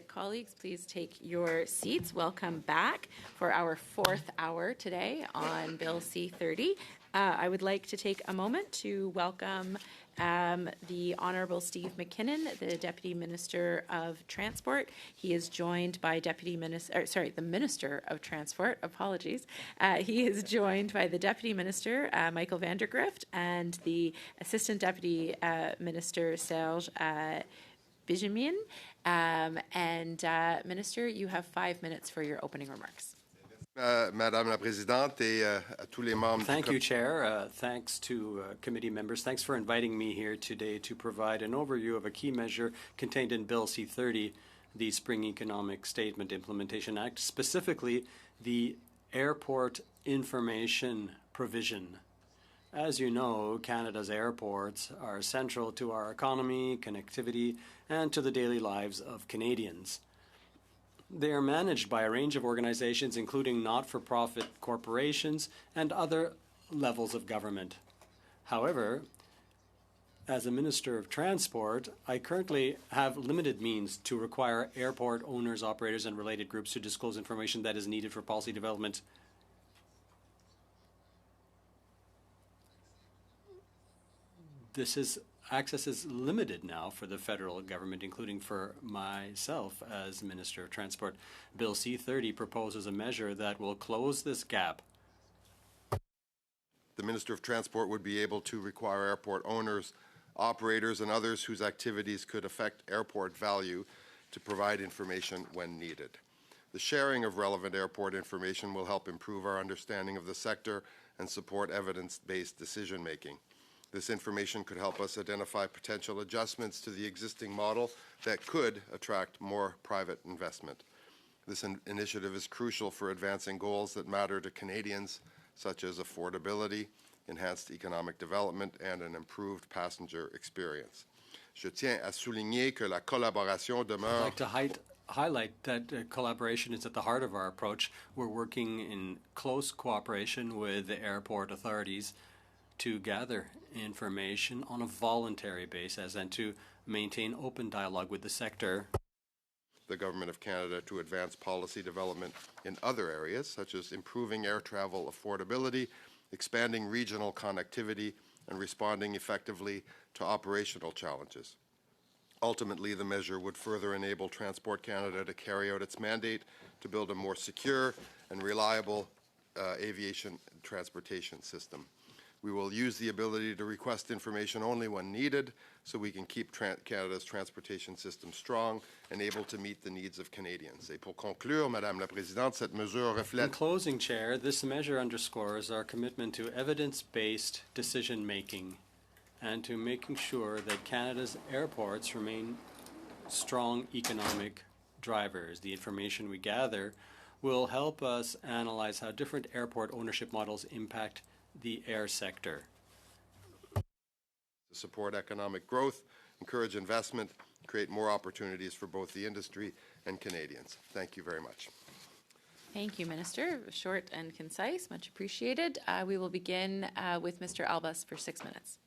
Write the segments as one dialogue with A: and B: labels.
A: Colleagues, please take your seats. Welcome back for our fourth hour today on Bill C-30. I would like to take a moment to welcome the Honourable Steve McKinnon, the Deputy Minister of Transport. He is joined by the Minister of Transport, apologies. He is joined by the Deputy Minister, Michael Vandergrift, and the Assistant Deputy Minister, Serge Benjamin. Minister, you have 5 minutes for your opening remarks.
B: Madame la Présidente et à tous les membres.
C: Thank you, Chair. Thanks to committee members. Thanks for inviting me here today to provide an overview of a key measure contained in Bill C-30, the Spring Economic Statement Implementation Act, specifically the Airport Information Provision. As you know, Canada's airports are central to our economy, connectivity, and to the daily lives of Canadians. They are managed by a range of organizations, including not-for-profit corporations and other levels of government. However, as a Minister of Transport, I currently have limited means to require airport owners, operators, and related groups to disclose information that is needed for policy development. Access is limited now for the federal government, including for myself as Minister of Transport. Bill C-30 proposes a measure that will close this gap.
B: The Minister of Transport would be able to require airport owners, operators, and others whose activities could affect airport value to provide information when needed. The sharing of relevant airport information will help improve our understanding of the sector and support evidence-based decision-making. This information could help us identify potential adjustments to the existing model that could attract more private investment. This initiative is crucial for advancing goals that matter to Canadians, such as affordability, enhanced economic development, and an improved passenger experience. Je tiens à souligner que la collaboration demeure.
C: I'd like to highlight that collaboration is at the heart of our approach. We're working in close cooperation with the airport authorities to gather information on a voluntary basis and to maintain open dialogue with the sector.
B: The Government of Canada to advance policy development in other areas, such as improving air travel affordability, expanding regional connectivity, and responding effectively to operational challenges. Ultimately, the measure would further enable Transport Canada to carry out its mandate to build a more secure and reliable aviation transportation system. We will use the ability to request information only when needed so we can keep Canada's transportation system strong and able to meet the needs of Canadians. Et pour conclure, Madame la Présidente, cette mesure reflète...
C: In closing, Chair, this measure underscores our commitment to evidence-based decision-making and to making sure that Canada's airports remain strong economic drivers. The information we gather will help us analyze how different airport ownership models impact the air sector.
B: To support economic growth, encourage investment, create more opportunities for both the industry and Canadians. Thank you very much.
A: Thank you, Minister. Short and concise, much appreciated. We will begin with Mr. Albus for 6 minutes.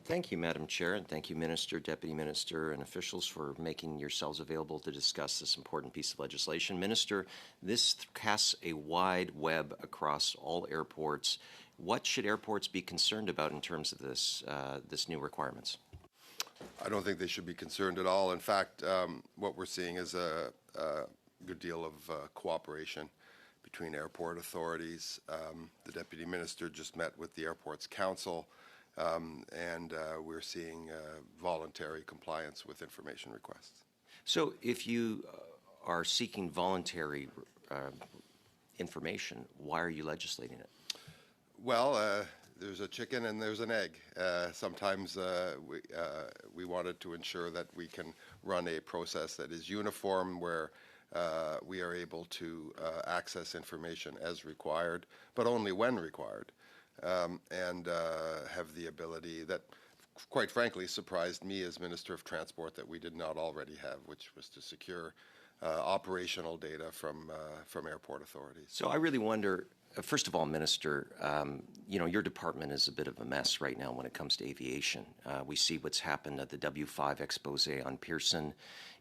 D: Thank you, Madam Chair, and thank you, Minister, Deputy Minister, and officials for making yourselves available to discuss this important piece of legislation. Minister, this casts a wide web across all airports. What should airports be concerned about in terms of this new requirements?
B: I don't think they should be concerned at all. In fact, what we're seeing is a good deal of cooperation between airport authorities. The Deputy Minister just met with the Airports Council, and we're seeing voluntary compliance with information requests.
D: So if you are seeking voluntary information, why are you legislating it?
B: Well, there's a chicken and there's an egg. Sometimes we wanted to ensure that we can run a process that is uniform, where we are able to access information as required, but only when required, and have the ability that, quite frankly, surprised me as Minister of Transport that we did not already have, which was to secure operational data from airport authorities.
D: So I really wonder, First of all, Minister, your department is a bit of a mess right now when it comes to aviation. We see what's happened at the W5 expose on Pearson,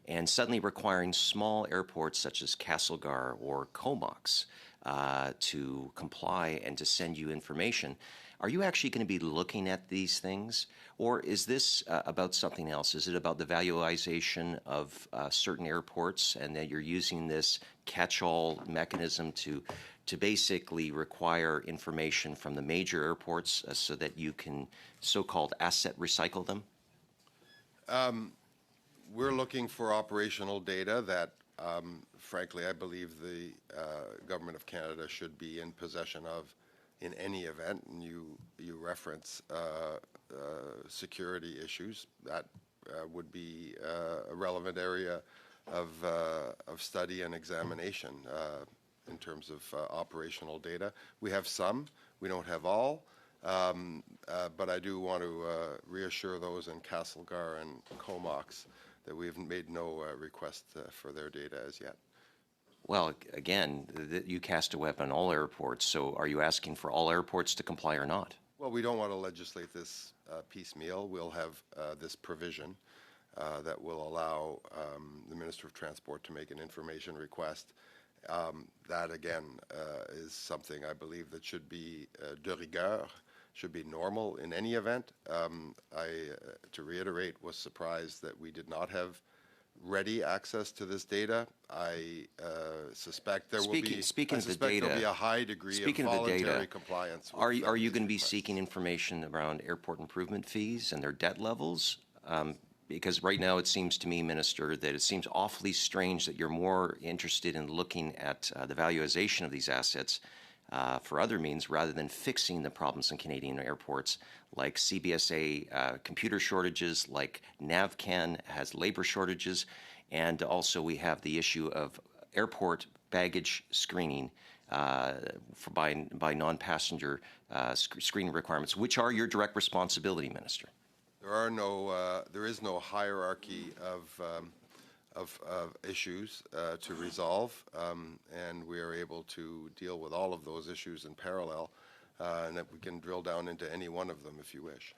D: and suddenly requiring small airports such as Castlegar or Comox to comply and to send you information. Are you actually going to be looking at these things, or is this about something else? Is it about the valuation of certain airports, and that you're using this catch-all mechanism to basically require information from the major airports so that you can so-called asset recycle them?
B: We're looking for operational data that, frankly, I believe the Government of Canada should be in possession of in any event. And you reference security issues. That would be a relevant area of study and examination in terms of operational data. We have some. We don't have all. But I do want to reassure those in Castlegar and Comox that we have made no request for their data as yet.
D: Well, again, you cast a weapon on all airports, so are you asking for all airports to comply or not?
B: Well, we don't want to legislate this piecemeal. We'll have this provision that will allow the Minister of Transport to make an information request. That, again, is something I believe that should be de rigueur, should be normal in any event. To reiterate, was surprised that we did not have ready access to this data. I suspect there will be.
D: Speaking of the data,
B: there'll be a high degree of voluntary compliance.
D: Are you going to be seeking information around airport improvement fees and their debt levels? Because right now it seems to me, Minister, that it seems awfully strange that you're more interested in looking at the valuation of these assets for other means rather than fixing the problems in Canadian airports, like CBSA computer shortages, like NAVCAN has labor shortages, and also we have the issue of airport baggage screening by non-passenger screening requirements, which are your direct responsibility, Minister.
B: There is no hierarchy of issues to resolve, and we are able to deal with all of those issues in parallel, and that we can drill down into any one of them if you wish.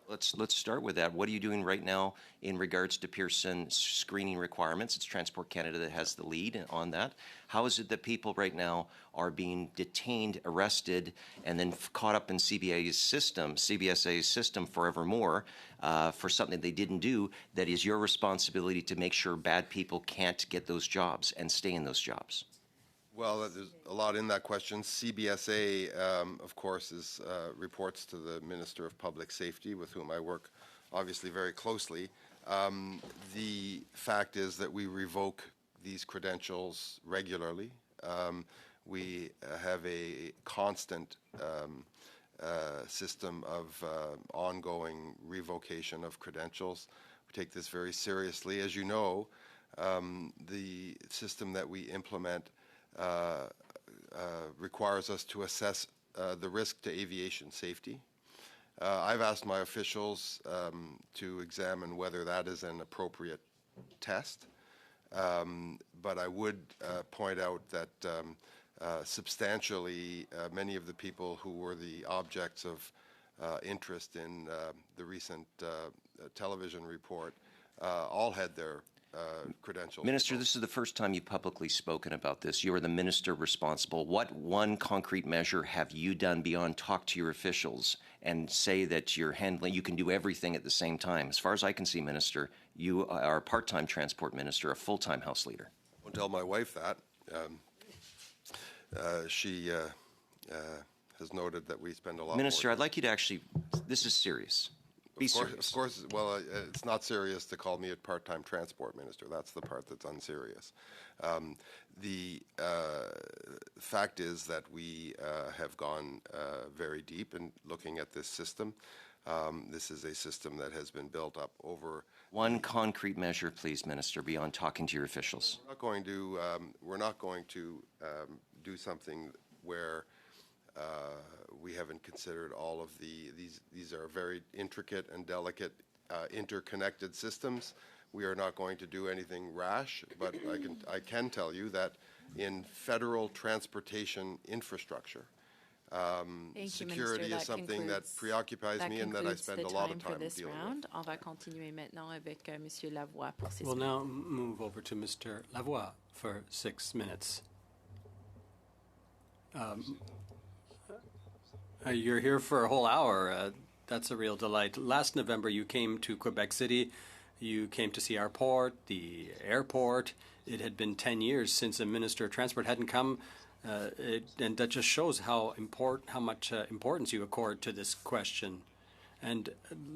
D: Let's start with that. What are you doing right now in regards to Pearson screening requirements? It's Transport Canada that has the lead on that. How is it that people right now are being detained, arrested, and then caught up in CBSA's system forevermore for something they didn't do that is your responsibility to make sure bad people can't get those jobs and stay in those jobs?
B: Well, there's a lot in that question. CBSA, of course, reports to the Minister of Public Safety, with whom I work obviously very closely. The fact is that we revoke these credentials regularly. We have a constant system of ongoing revocation of credentials. We take this very seriously. As you know, the system that we implement requires us to assess the risk to aviation safety. I've asked my officials to examine whether that is an appropriate test, but I would point out that substantially many of the people who were the objects of interest in the recent television report all had their credentials.
D: Minister, this is the first time you've publicly spoken about this. You are the minister responsible. What one concrete measure have you done beyond talk to your officials and say that you can do everything at the same time? As far as I can see, Minister, you are a part-time transport minister, a full-time House leader.
B: Don't tell my wife that. She has noted that we spend a lot
D: Minister,
B: more.
D: I'd like you to actually, this is serious. Be serious.
B: Of course, well, it's not serious to call me a part-time transport minister. That's the part that's unserious. The fact is that we have gone very deep in looking at this system. This is a system that has been built up over.
D: One concrete measure, please, Minister, beyond talking to your officials.
B: We're not going to do something where we haven't considered all of these are very intricate and delicate interconnected systems. We are not going to do anything rash, but I can tell you that in federal transportation infrastructure, security is something that preoccupies me and that I spend a lot of time dealing with.
A: On va continuer maintenant avec Monsieur Lavoie pour 6
C: We'll
A: minutes.
C: now move over to Mr. Lavoie for 6 minutes. You're here for a whole hour. That's a real delight. Last November, you came to Quebec City. You came to see our port, the airport. It had been 10 years since a Minister of Transport hadn't come. And that just shows how much importance you accord to this question. And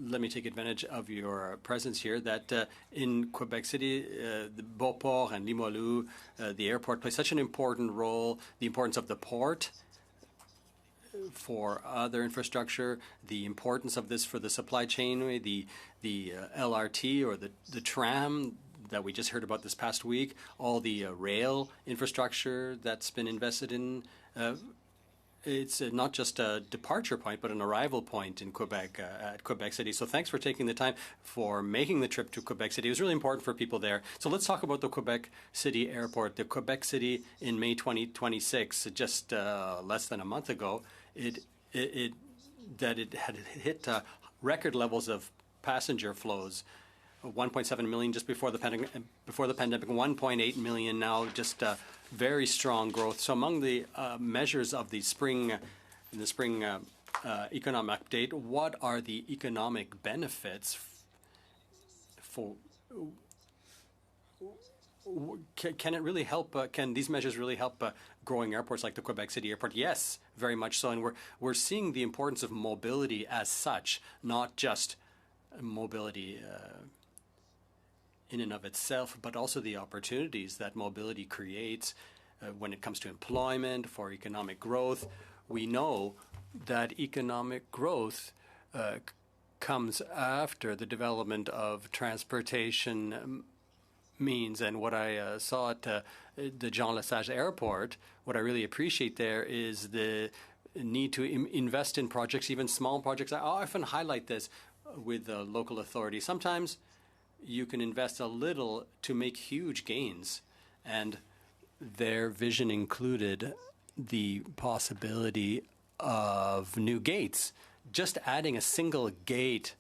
C: let me take advantage of your presence here that in Quebec City, the Beauport and Limoilou, the airport play such an important role, the importance of the port for other infrastructure, the importance of this for the supply chain, the LRT or the tram that we just heard about this past week, all the rail infrastructure that's been invested in. It's not just a departure point, but an arrival point in Quebec, at Quebec City. So thanks for taking the time for making the trip to Quebec City. It was really important for people there. So let's talk about the Quebec City Airport. The Quebec City in May 2026, just less than a month ago, it had hit record levels of passenger flows. 1.7 million just before the pandemic, 1.8 million now, just very strong growth. So among the measures of the spring economic update, what are the economic benefits for? Can it really help? Can these measures really help growing airports like the Quebec City Airport? Yes, very much so. And we're seeing the importance of mobility as such, not just mobility in and of itself, but also the opportunities that mobility creates when it comes to employment, for economic growth. We know that economic growth comes after the development of transportation means. And what I saw at the Jean Lesage Airport, what I really appreciate there is the need to invest in projects, even small projects. I often highlight this with the local authorities. Sometimes you can invest a little to make huge gains, and their vision included the possibility of new gates. Just adding a single gate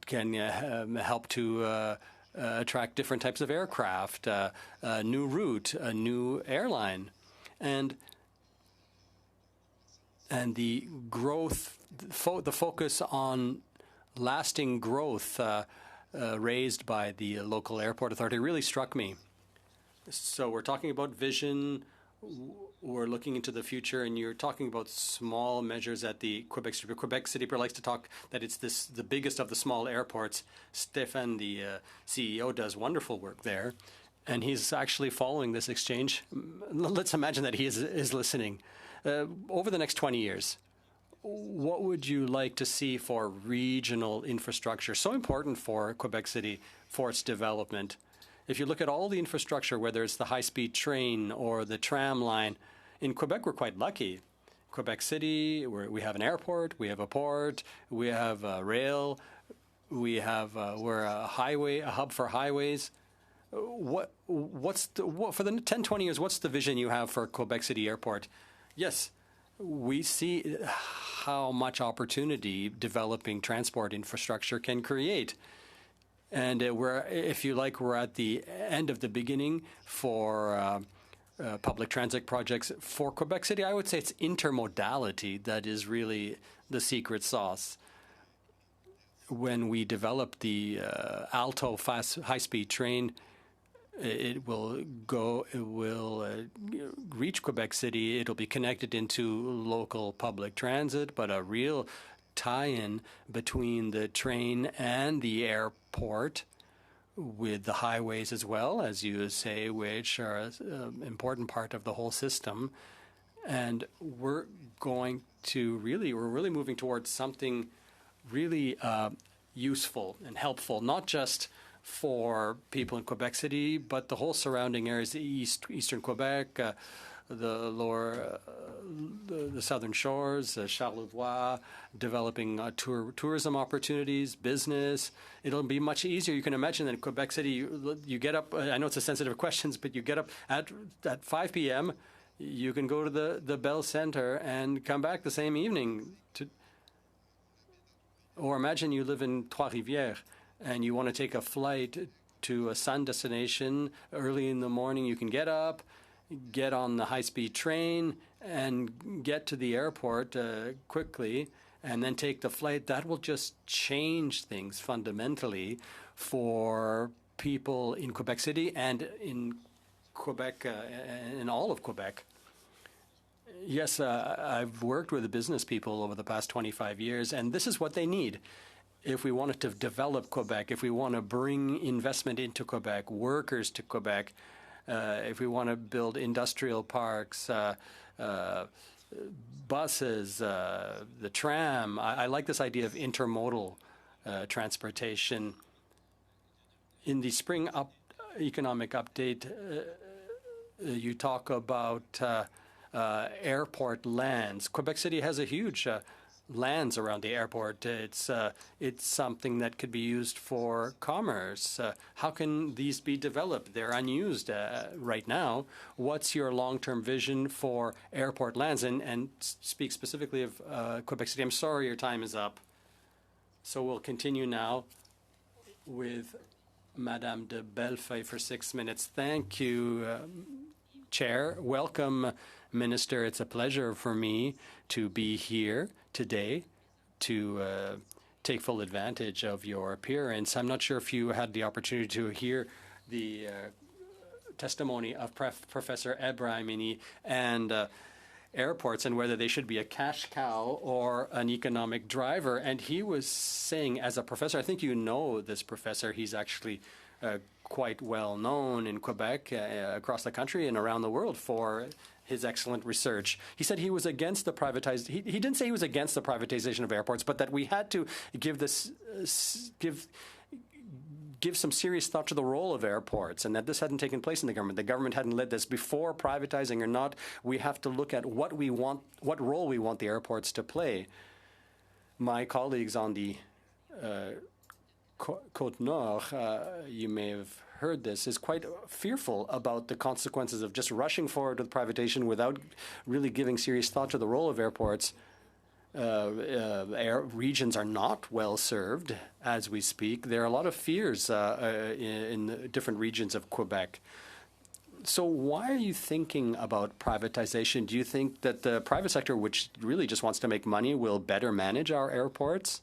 C: can help to attract different types of aircraft, a new route, a new airline, and the growth, the focus on lasting growth raised by the local airport authority really struck me. So we're talking about vision, we're looking into the future, and you're talking about small measures at the Quebec City. Quebec City likes to talk that it's the biggest of the small airports. Stefan, the CEO, does wonderful work there, and he's actually following this exchange. Let's imagine that he is listening. Over the next 20 years, what would you like to see for regional infrastructure, so important for Quebec City, for its development? If you look at all the infrastructure, whether it's the high-speed train or the tram line, in Quebec we're quite lucky. Quebec City, we have an airport, we have a port, we have a rail, we're a hub for highways. For the 10, 20 years, what's the vision you have for Quebec City Airport? Yes, we see how much opportunity developing transport infrastructure can create. And if you like, we're at the end of the beginning for public transit projects. For Quebec City, I would say it's intermodality that is really the secret sauce. When we develop the Alto high-speed train, it will reach Quebec City. It'll be connected into local public transit, but a real tie-in between the train and the airport with the highways as well, as you say, which are an important part of the whole system. And we're really moving towards something really useful and helpful, not just for people in Quebec City, but the whole surrounding areas, eastern Quebec, the lower, the southern shores, Charlevoix, developing tourism opportunities, business. It'll be much easier. You can imagine that in Quebec City, you get up, I know it's a sensitive question, but you get up at 5 p.m., you can go to the Bell Center and come back the same evening. Or imagine you live in Trois-Rivières and you want to take a flight to a sun destination early in the morning. You can get up, get on the high-speed train, and get to the airport quickly, and then take the flight. That will just change things fundamentally for people in Quebec City and in Quebec, in all of Quebec. Yes, I've worked with the business people over the past 25 years, and this is what they need. If we wanted to develop Quebec, if we want to bring investment into Quebec, workers to Quebec, if we want to build industrial parks, buses, the tram. I like this idea of intermodal transportation. In the spring economic update, you talk about airport lands. Quebec City has a huge lands around the airport. It's something that could be used for commerce. How can these be developed? They're unused right now. What's your long-term vision for airport lands? And speak specifically of Quebec City. I'm sorry your time is up. So we'll continue now with Madame de Bellefeuille for 6 minutes. Thank you, Chair. Welcome, Minister. It's a pleasure for me to be here today to take full advantage of your appearance. I'm not sure if you had the opportunity to hear the testimony of Professor Ebrahimini and airports and whether they should be a cash cow or an economic driver. And he was saying, as a professor, I think you know this professor, he's actually quite well known in Quebec, across the country and around the world for his excellent research. He said he was against the privatization. He didn't say he was against the privatization of airports, but that we had to give some serious thought to the role of airports, and that this hadn't taken place in the government. The government hadn't led this before, privatizing or not. We have to look at what we want, what role we want the airports to play. My colleagues on the Côte Nord, you may have heard this, is quite fearful about the consequences of just rushing forward with privatization without really giving serious thought to the role of airports. Regions are not well served as we speak. There are a lot of fears in the different regions of Quebec. So why are you thinking about privatization? Do you think that the private sector, which really just wants to make money, will better manage our airports?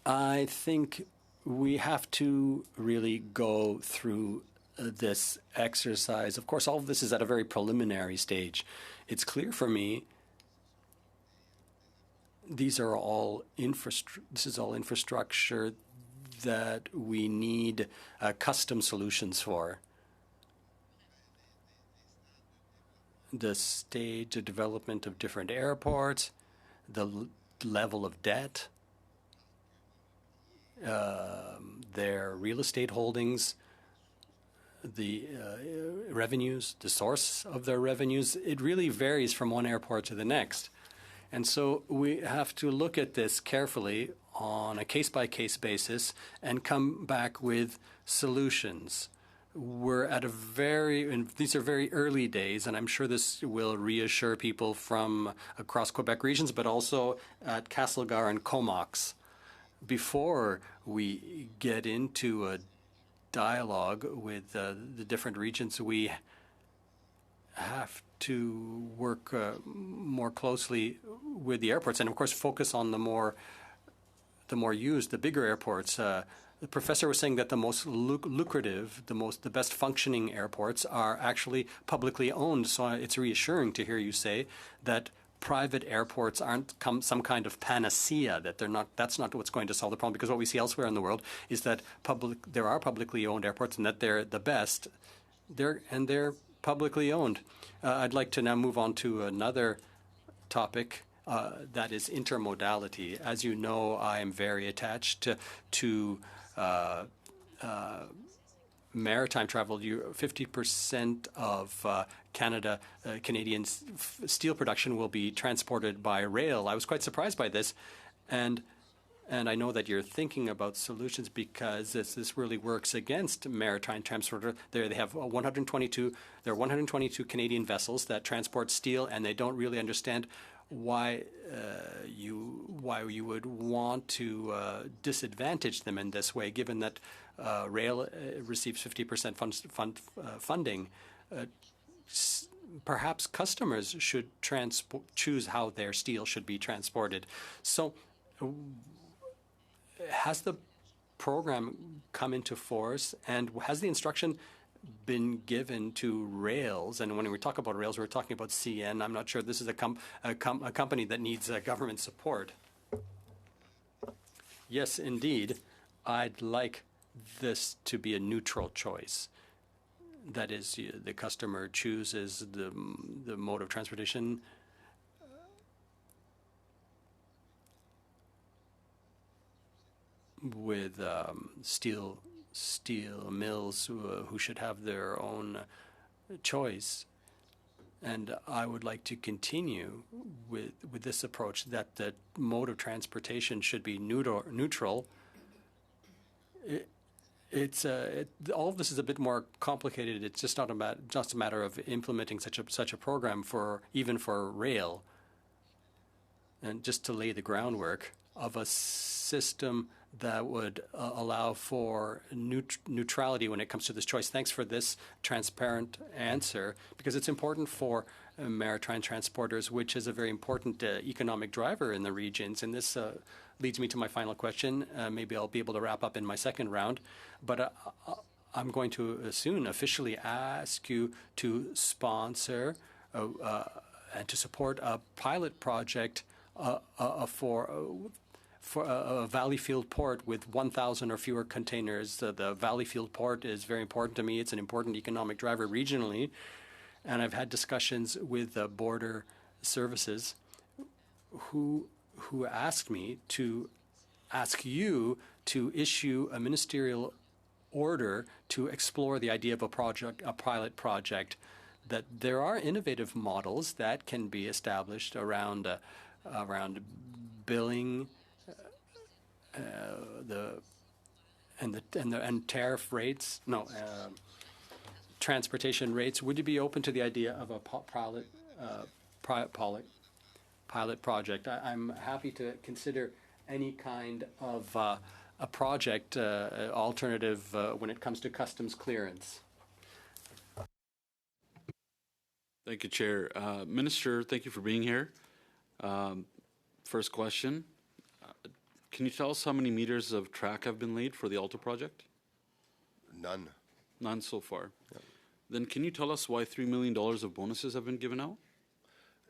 C: I think we have to really go through this exercise. Of course, all of this is at a very preliminary stage. It's clear for me this is all infrastructure that we need custom solutions for. The stage of development of different airports, the level of debt, their real estate holdings, the revenues, the source of their revenues, it really varies from one airport to the next. And so we have to look at this carefully on a case-by-case basis and come back with solutions. We're at these are very early days, and I'm sure this will reassure people from across Quebec regions, but also at Castlegar and Comox. Before we get into a dialogue with the different regions, we have to work more closely with the airports and, of course, focus on the more used, the bigger airports. The professor was saying that the most lucrative, the best functioning airports are actually publicly owned. So it's reassuring to hear you say that private airports aren't some kind of panacea, that that's not what's going to solve the problem, because what we see elsewhere in the world is that there are publicly owned airports and that they're the best. They're publicly owned. I'd like to now move on to another topic, that is intermodality. As you know, I am very attached to maritime travel, 50% of Canadian steel production will be transported by rail. I was quite surprised by this, and I know that you're thinking about solutions because this really works against maritime transport. They have 122. There are 122 Canadian vessels that transport steel, and they don't really understand why you would want to disadvantage them in this way, given that rail receives 50% funding. Perhaps customers should choose how their steel should be transported. So, has the program come into force, and has the instruction been given to rails? And when we talk about rails, we're talking about CN. I'm not sure this is a company that needs government support. Yes, indeed. I'd like this to be a neutral choice. That is, the customer chooses the mode of transportation. With steel mills who should have their own choice. And I would like to continue with this approach, that the mode of transportation should be neutral. All of this is a bit more complicated. It's just not just a matter of implementing such a program even for rail. And just to lay the groundwork of a system that would allow for neutrality when it comes to this choice. Thanks for this transparent answer, because it's important for maritime transporters, which is a very important economic driver in the regions. And this leads me to my final question. Maybe I'll be able to wrap up in my second round, but I'm going to soon officially ask you to sponsor and to support a pilot project for a Valleyfield port with 1,000 or fewer containers. The Valleyfield port is very important to me. It's an important economic driver regionally. And I've had discussions with border services who asked me to ask you to issue a ministerial order to explore the idea of a pilot project, that there are innovative models that can be established around billing, tariff rates, transportation rates. Would you be open to the idea of a pilot project? I'm happy to consider any kind of a project alternative when it comes to customs clearance.
E: Thank you, Chair. Minister, thank you for being here. First question. Can you tell us how many meters of track have been laid for the Alto project?
B: None.
E: None so far.
B: Yep.
E: Then can you tell us why $3 million of bonuses have been given out?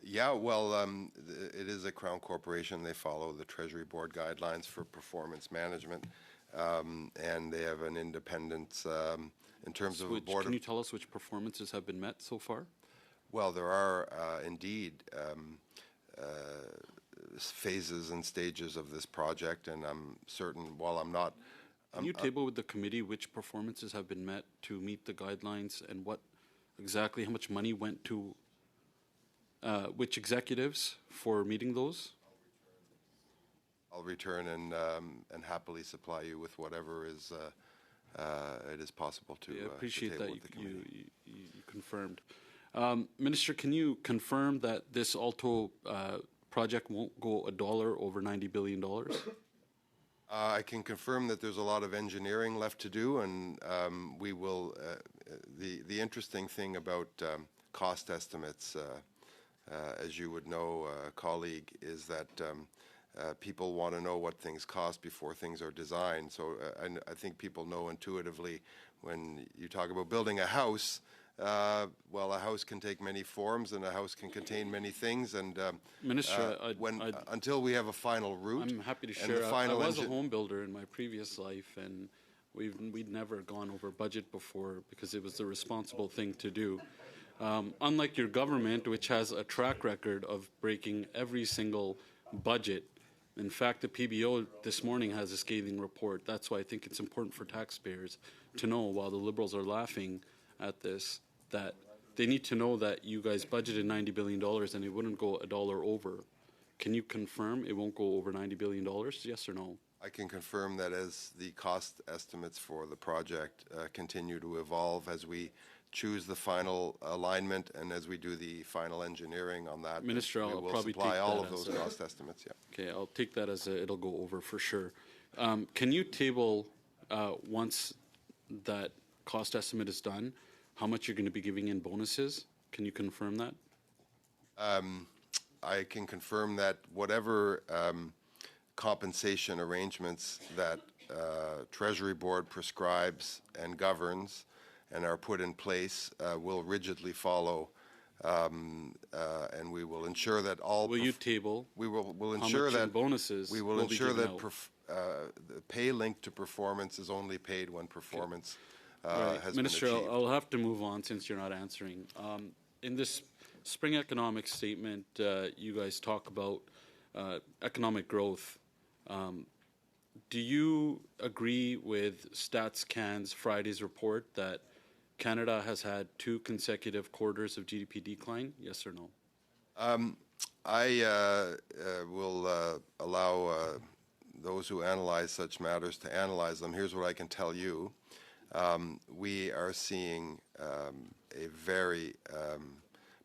B: Yeah, well, it is a Crown corporation. They follow the Treasury Board guidelines for performance management, and they have an independence in terms of a board.
E: Can you tell us which performances have been met so far?
B: Well, there are indeed phases and stages of this project, and I'm certain, while I'm not...
E: Can you table with the committee which performances have been met to meet the guidelines, and what exactly, how much money went to which executives for meeting those?
B: I'll return and happily supply you with whatever is it is possible to.
E: I appreciate
B: to
E: that
B: with the committee.
E: you confirmed. Minister, can you confirm that this Alto project won't go $1 over $90 billion?
B: I can confirm that there's a lot of engineering left to do, and we will. The interesting thing about cost estimates, as you would know, colleague, is that people want to know what things cost before things are designed. So I think people know intuitively when you talk about building a house. Well, a house can take many forms, and a house can contain many things. And
E: Minister,
B: until we have a final route,
E: I'm happy to share. I was a home builder in my previous life, and we'd never gone over budget before because it was the responsible thing to do. Unlike your government, which has a track record of breaking every single budget In fact, the PBO this morning has a scathing report. That's why I think it's important for taxpayers to know, while the Liberals are laughing at this, that they need to know that you guys budgeted $90 billion and it wouldn't go $1 over. Can you confirm it won't go over $90 billion? Yes or no?
B: I can confirm that as the cost estimates for the project continue to evolve, as we choose the final alignment and as we do the final engineering on that,
E: Minister,
B: we
E: I'll
B: will
E: probably
B: supply
E: take
B: all
E: that
B: of those
E: as a-
B: cost estimates. Yeah.
E: Okay, I'll take that as it'll go over for sure. Can you table, once that cost estimate is done, how much you're going to be giving in bonuses? Can you confirm that?
B: I can confirm that whatever compensation arrangements that Treasury Board prescribes and governs and are put in place will rigidly follow, and we will ensure that all.
E: Will you table?
B: We'll
E: how
B: ensure
E: much in
B: that
E: bonuses
B: we will
E: will be
B: ensure
E: given
B: that
E: out?
B: the pay linked to performance is only paid when performance
E: Right.
B: has
E: Minister,
B: been achieved.
E: I'll have to move on since you're not answering. In this spring economic statement, you guys talk about economic growth. Do you agree with StatsCan's Friday's report that Canada has had 2 consecutive quarters of GDP decline? Yes or no?
B: I will allow those who analyze such matters to analyze them. Here's what I can tell you. We are seeing a very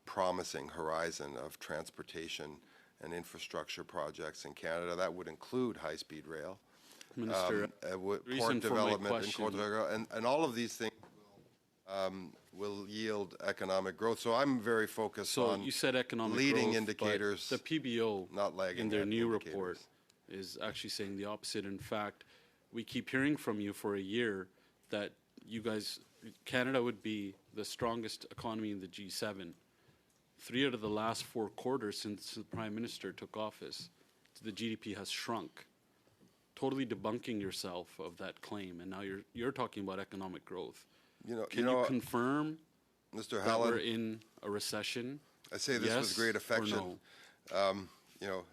B: promising horizon of transportation and infrastructure projects in Canada. That would include high-speed rail,
E: Minister,
B: port
E: reason for my
B: development, and,
E: question-
B: and all of these things will yield economic growth. So I'm very focused
E: So
B: on
E: you said economic
B: leading
E: growth,
B: indicators,
E: but the PBO
B: not lagging
E: in their new
B: indicators.
E: report is actually saying the opposite. In fact, we keep hearing from you for a year that you guys, Canada would be the strongest economy in the G7. 3 out of the last 4 quarters since the Prime Minister took office, the GDP has shrunk, totally debunking yourself of that claim. And now you're talking about economic growth. Can you confirm
B: Mr.
E: that we're
B: Hallen,
E: in a recession?
B: I say this with
E: Yes
B: great
E: or
B: affection.
E: no?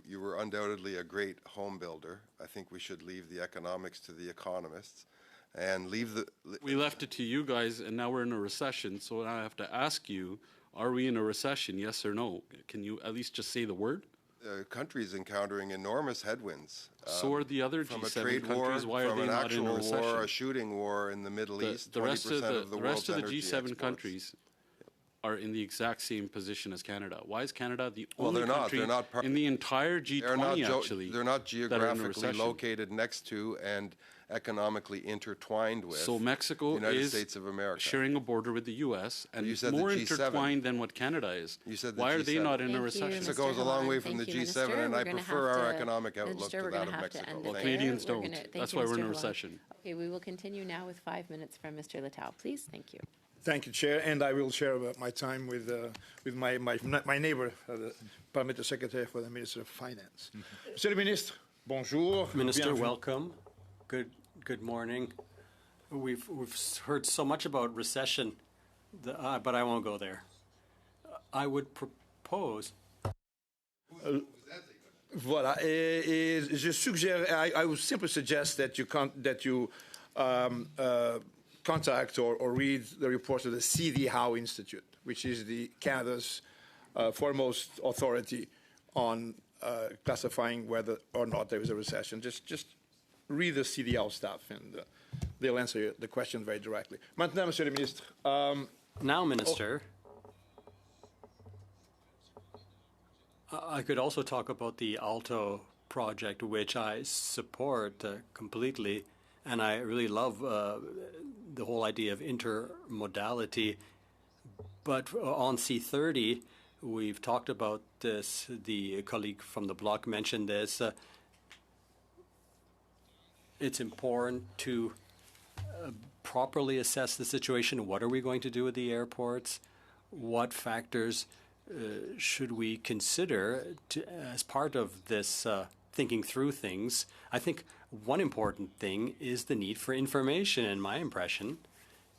B: You were undoubtedly a great home builder. I think we should leave the economics to the economists and leave the
E: We left it to you guys, and now we're in a recession. So now I have to ask you, are we in a recession, yes or no? Can you at least just say the word?
B: countries encountering enormous headwinds.
E: So are the other
B: From a
E: G7
B: trade war,
E: countries. Why are
B: from
E: they
B: an
E: not in a
B: actual
E: recession?
B: war, a shooting war in the Middle East.
E: The rest
B: 20%
E: of the
B: world's
E: rest of the
B: energy
E: G7
B: exports.
E: countries are in the exact same position as Canada. Why is Canada the
B: Well,
E: only
B: they're not.
E: country
B: They're not part-
E: in the entire G20 actually?
B: They're not
E: that are in a
B: geographically
E: recession?
B: located next to and economically intertwined with
E: So Mexico
B: the United
E: is
B: States of America.
E: sharing a border with the U.S. and
B: You said the
E: more
B: G7.
E: intertwined than what Canada is.
B: You said the
E: Why are they
B: G7.
E: not in a
A: Thank you,
E: recession?
B: So it
A: Mr.
B: goes a long way
A: Halan.
B: from
A: Thank
B: the
A: you,
B: G7,
A: Minister.
B: and
A: We're
B: I
A: gonna
B: prefer
A: have
B: our
A: to-
B: economic outlook
A: Minister,
B: to
A: we're
B: that
A: gonna
B: of
A: have to
B: Mexico.
A: end
E: Well,
A: it
B: Thank you.
E: Canadians
A: there.
E: don't.
A: Thank
E: That's
A: you,
E: why we're in
A: Mr.
E: a
A: Halan.
E: recession.
A: Okay, we will continue now with 5 minutes from Mr. Littau, please. Thank you.
F: Thank you, Chair, and I will share my time with my neighbor, the Parliamentary Secretary for the Minister of Finance. Monsieur le Ministre, bonjour.
C: Minister,
F: Bienvenue.
C: welcome. Good morning. We've heard so much about recession, but I won't go there. I would propose.
F: Voilà. Et je suggère, I would simply suggest that you contact or read the report of the C.D. Howe Institute, which is the Canada's foremost authority on classifying whether or not there is a recession. Just read the C.D. Howe stuff, and they'll answer the question very directly. Maintenant, Monsieur le Ministre.
C: Now, Minister, I could also talk about the Alto project, which I support completely, and I really love the whole idea of intermodality. But on C30, we've talked about this. The colleague from the bloc mentioned this. It's important to properly assess the situation. What are we going to do with the airports? What factors should we consider as part of this thinking through things? I think one important thing is the need for information, and my impression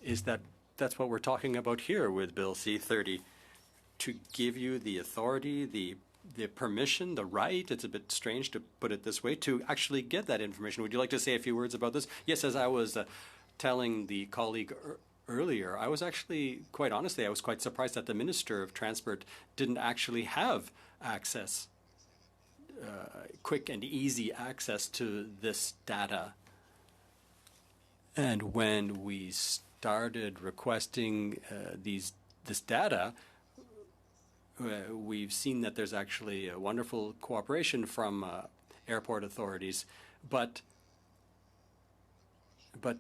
C: is that that's what we're talking about here with Bill C-30, to give you the authority, the permission, the right, it's a bit strange to put it this way, to actually get that information. Would you like to say a few words about this? Yes, as I was telling the colleague earlier, I was actually, quite honestly, I was quite surprised that the Minister of Transport didn't actually have access, quick and easy access to this data. And when we started requesting this data, we've seen that there's actually a wonderful cooperation from airport authorities, but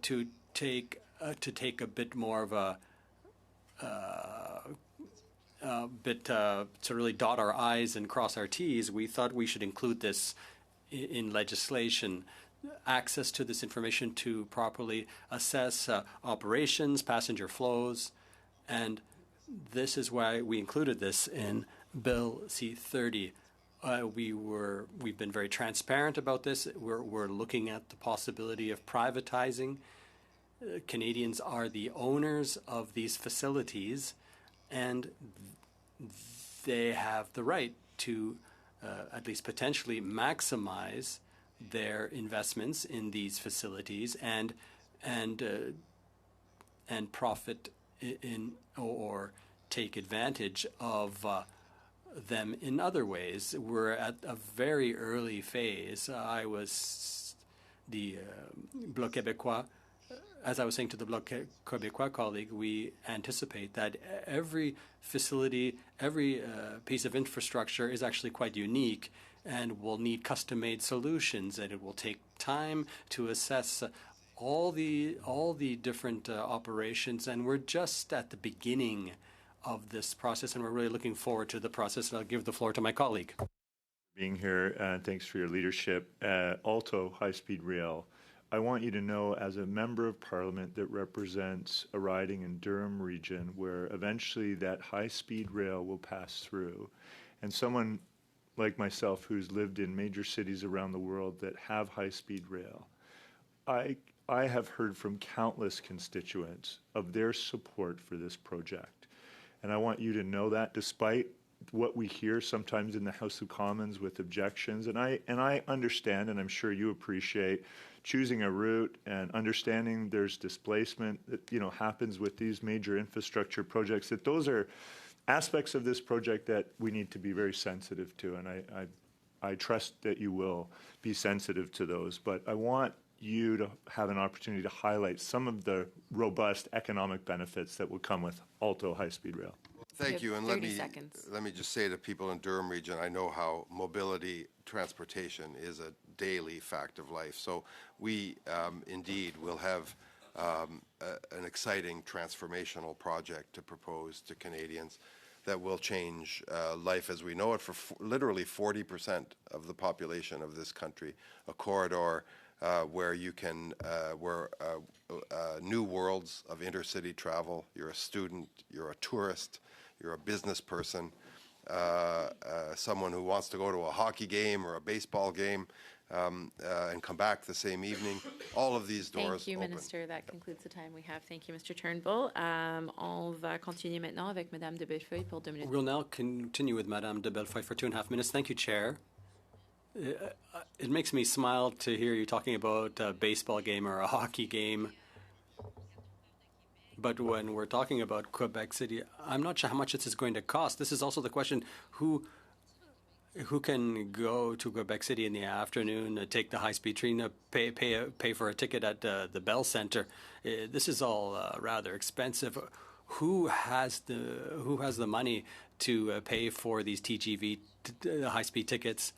C: to take a bit more of to really dot our I's and cross our T's, we thought we should include this in legislation. Access to this information to properly assess operations, passenger flows, and this is why we included this in Bill C-30. We've been very transparent about this. We're looking at the possibility of privatizing. Canadians are the owners of these facilities, and they have the right to at least potentially maximize their investments in these facilities and profit in or take advantage of them in other ways. We're at a very early phase. I was the Bloc Québécois. As I was saying to the Bloc Québécois colleague, we anticipate that every facility, every piece of infrastructure is actually quite unique and will need custom-made solutions, and it will take time to assess all the different operations, and we're just at the beginning of this process, and we're really looking forward to the process. And I'll give the floor to my colleague.
G: Being here, thanks for your leadership. Alto High-Speed Rail. I want you to know, as a member of Parliament that represents a riding in Durham region where eventually that high-speed rail will pass through, and someone like myself who's lived in major cities around the world that have high-speed rail, I have heard from countless constituents of their support for this project. And I want you to know that despite what we hear sometimes in the House of Commons with objections, and I understand, and I'm sure you appreciate, choosing a route and understanding there's displacement that happens with these major infrastructure projects, that those are aspects of this project that we need to be very sensitive to, and I trust that you will be sensitive to those. But I want you to have an opportunity to highlight some of the robust economic benefits that will come with Alto high-speed rail.
B: Thank you, and
A: 30 seconds.
B: let me just say to people in Durham region, I know how mobility, transportation is a daily fact of life. So we indeed will have an exciting transformational project to propose to Canadians that will change life as we know it for literally 40% of the population of this country. A corridor where you can, new worlds of intercity travel. You're a student, you're a tourist, you're a business person, someone who wants to go to a hockey game or a baseball game and come back the same evening. All of these doors
A: Thank you,
B: open.
A: Minister. That concludes the time we have. Thank you, Mr. Turnbull. On va continuer maintenant avec Madame de Bellefeuille pour 2 minutes.
C: We'll now continue with Madame de Bellefeuille for 2.5 minutes. Thank you, Chair. It makes me smile to hear you talking about a baseball game or a hockey game. But when we're talking about Quebec City, I'm not sure how much this is going to cost. This is also the question, who can go to Quebec City in the afternoon, take the high-speed train, pay for a ticket at the Bell Centre? This is all rather expensive. Who has the money to pay for these TGV high-speed tickets?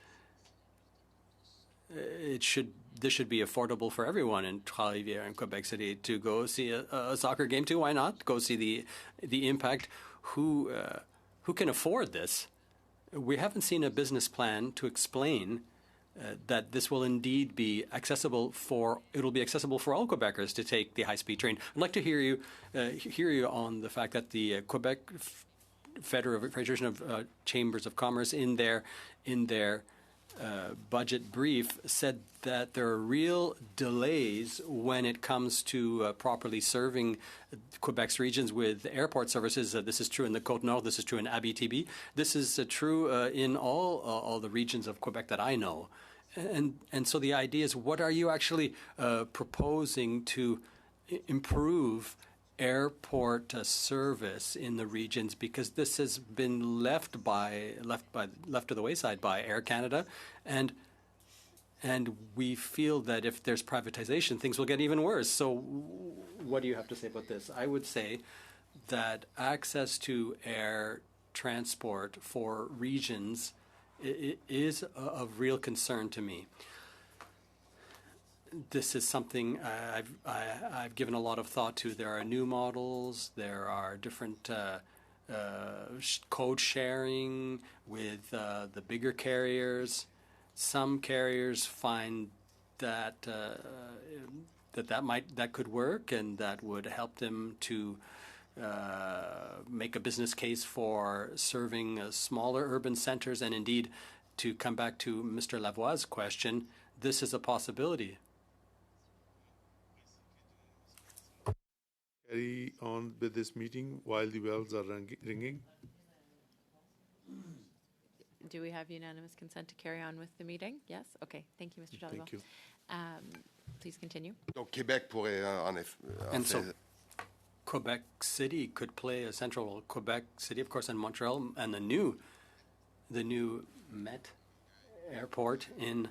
C: This should be affordable for everyone in Trois-Rivières and Quebec City to go see a soccer game too. Why not? Go see the impact. Who can afford this? We haven't seen a business plan to explain that this will indeed be accessible for. It'll be accessible for all Quebecers to take the high-speed train. I'd like to hear you on the fact that the Quebec Federation of Chambers of Commerce in their budget brief said that there are real delays when it comes to properly serving Quebec's regions with airport services. This is true in the Côte-Nord. This is true in Abitibi. This is true in all the regions of Quebec that I know. And so the idea is, what are you actually proposing to improve airport service in the regions, because this has been left to the wayside by Air Canada, and we feel that if there's privatization, things will get even worse. So what do you have to say about this? I would say that access to air transport for regions is of real concern to me. This is something I've given a lot of thought to. There are new models. There are different code sharing with the bigger carriers. Some carriers find that that could work, and that would help them to make a business case for serving smaller urban centers. And indeed, to come back to Mr. Lavoie's question, this is a possibility.
H: Carry on with this meeting while the bells are ringing.
A: Do we have unanimous consent to carry on with the meeting? Yes? Okay. Thank you, Mr. Jollivet.
H: Thank you.
A: Please continue.
B: Donc, Québec pourrait en effet.
C: And so Quebec City could play a central role. Quebec City, of course, and Montreal, and the new Met Airport in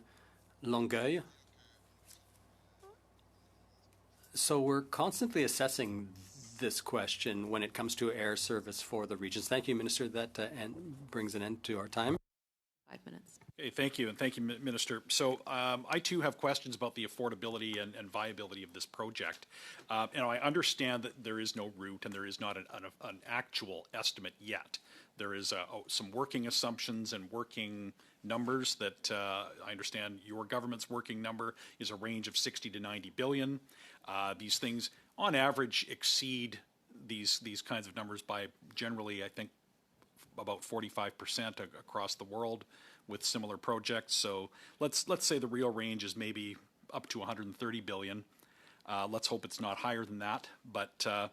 C: Longueuil. So we're constantly assessing this question when it comes to air service for the regions. Thank you, Minister. That brings an end to our time.
A: 5 minutes.
I: Okay, thank you, and thank you, Minister. So I too have questions about the affordability and viability of this project. I understand that there is no route and there is not an actual estimate yet. There is some working assumptions and working numbers that I understand your government's working number is a range of 60 to 90 billion. These things, on average, exceed these kinds of numbers by generally, I think, about 45% across the world with similar projects. So let's say the real range is maybe up to 130 billion. Let's hope it's not higher than that. But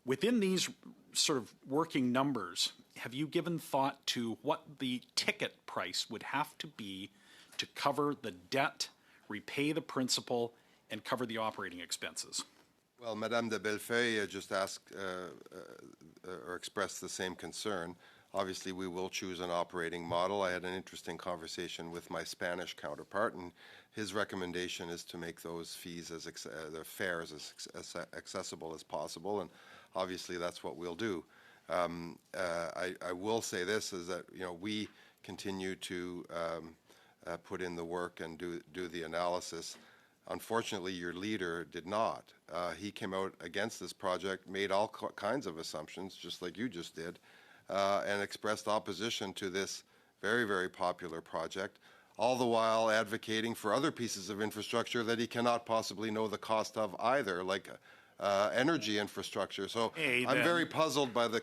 I: within these sort of working numbers, have you given thought to what the ticket price would have to be to cover the debt, repay the principal, and cover the operating expenses?
B: Well, Madame de Bellefeuille just asked or expressed the same concern. Obviously, we will choose an operating model. I had an interesting conversation with my Spanish counterpart, and his recommendation is to make those fees the fares as accessible as possible, and obviously that's what we'll do. I will say this, is that we continue to put in the work and do the analysis. Unfortunately, your leader did not. He came out against this project, made all kinds of assumptions, just like you just did, and expressed opposition to this very, very popular project, all the while advocating for other pieces of infrastructure that he cannot possibly know the cost of either, like energy infrastructure. So I'm very puzzled by the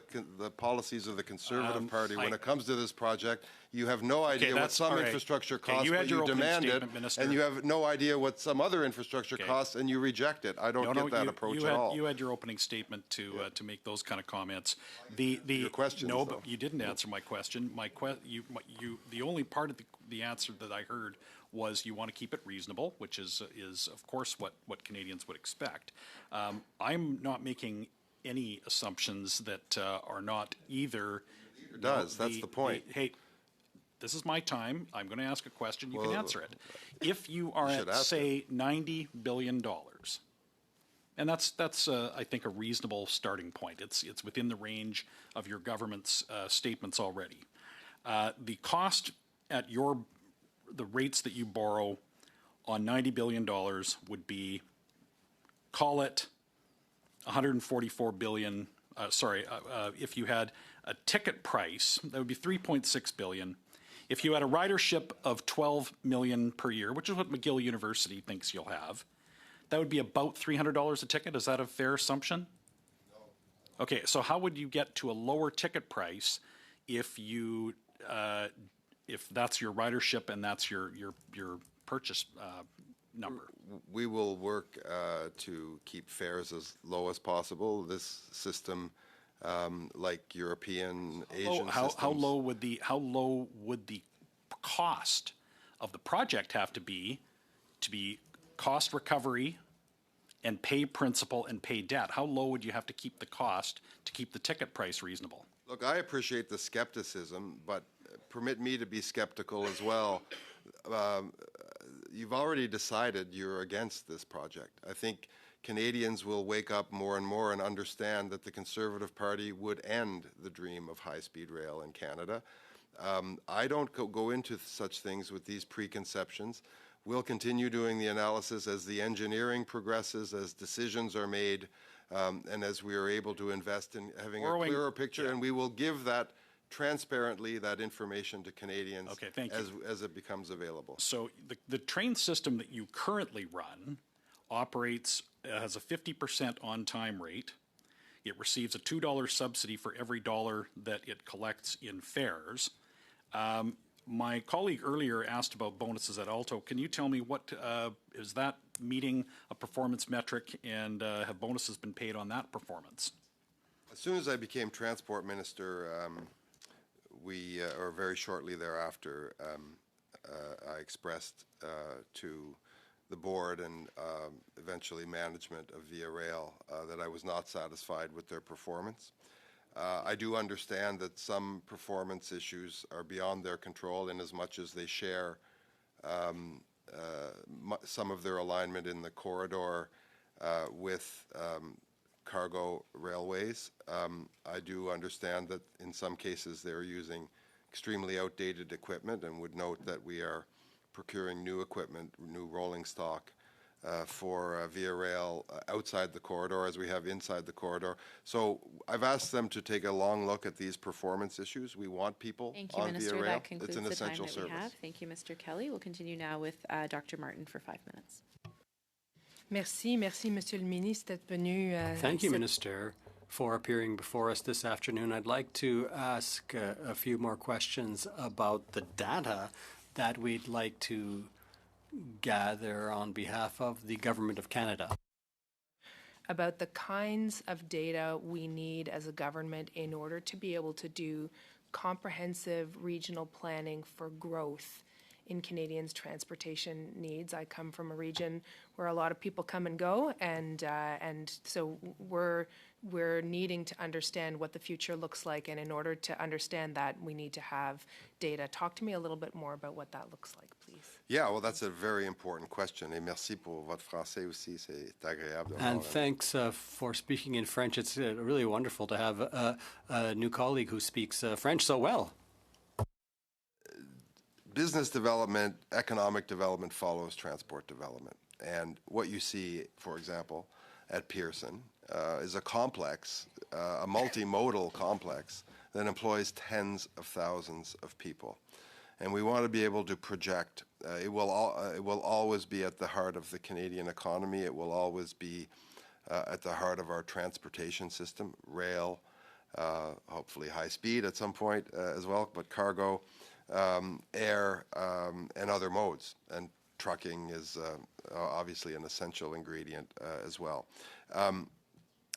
B: policies of the Conservative Party when it comes to this project. You have no idea what some infrastructure costs, but you demand it, and you have no idea what some other infrastructure costs, and you reject it. I don't get that approach at all.
I: You had your opening statement to make those kind of comments.
B: Your questions,
I: no,
B: though.
I: but you didn't answer my question. The only part of the answer that I heard was you want to keep it reasonable, which is of course what Canadians would expect. I'm not making any assumptions that are not either.
B: It does. That's the point.
I: Hey, this is my time. I'm going to ask a question. You can answer it. If you are at, say, $90 billion, and that's I think a reasonable starting point. It's within the range of your government's statements already. The cost at the rates that you borrow on $90 billion would be, call it 144 billion. If you had a ticket price, that would be 3.6 billion. If you had a ridership of 12 million per year, which is what McGill University thinks you'll have, that would be about $300 a ticket. Is that a fair assumption? No. Okay, so how would you get to a lower ticket price if you that's your ridership and that's your purchase number?
B: We will work to keep fares as low as possible. This system, like European, Asian systems.
I: How low would the cost of the project have to be cost recovery and pay principal and pay debt? How low would you have to keep the cost to keep the ticket price reasonable?
B: Look, I appreciate the skepticism, but permit me to be skeptical as well. You've already decided you're against this project. I think Canadians will wake up more and more and understand that the Conservative Party would end the dream of high-speed rail in Canada. I don't go into such things with these preconceptions. We'll continue doing the analysis as the engineering progresses, as decisions are made, and as we are able to invest in having a clearer picture, and we will give that transparently, that information to Canadians as it becomes available.
I: So the train system that you currently run operates, has a 50% on-time rate. It receives a $2 subsidy for every dollar that it collects in fares. My colleague earlier asked about bonuses at Alto. Can you tell me what is that meeting a performance metric, and have bonuses been paid on that performance?
B: As soon as I became Transport Minister, or very shortly thereafter, I expressed to the board and eventually management of Via Rail that I was not satisfied with their performance. I do understand that some performance issues are beyond their control in as much as they share some of their alignment in the corridor with cargo railways. I do understand that in some cases they're using extremely outdated equipment, and would note that we are procuring new equipment, new rolling stock for Via Rail outside the corridor as we have inside the corridor. So I've asked them to take a long look at these performance issues. We want people on Via Rail.
A: That concludes
B: it's an
A: the
B: essential
A: time that
B: service.
A: we have. Thank you, Mr. Kelly. We'll continue now with Dr. Martin for 5 minutes.
J: Merci, Monsieur le Ministre, d'être venu.
C: Thank you, Minister, for appearing before us this afternoon. I'd like to ask a few more questions about the data that we'd like to gather on behalf of the Government of Canada.
J: About the kinds of data we need as a government in order to be able to do comprehensive regional planning for growth in Canadians' transportation needs. I come from a region where a lot of people come and go, and so we're needing to understand what the future looks like, and in order to understand that, we need to have data. Talk to me a little bit more about what that looks like, please.
B: Yeah, well, that's a very important question, et merci pour votre français aussi. C'est agréable.
C: And thanks for speaking in French. It's really wonderful to have a new colleague who speaks French so well.
B: Business development, economic development follows transport development. And what you see, for example, at Pearson is a complex, a multimodal complex that employs tens of thousands of people. And we want to be able to project. It will always be at the heart of the Canadian economy. It will always be at the heart of our transportation system, rail, hopefully high speed at some point as well, but cargo, air, and other modes. And trucking is obviously an essential ingredient as well.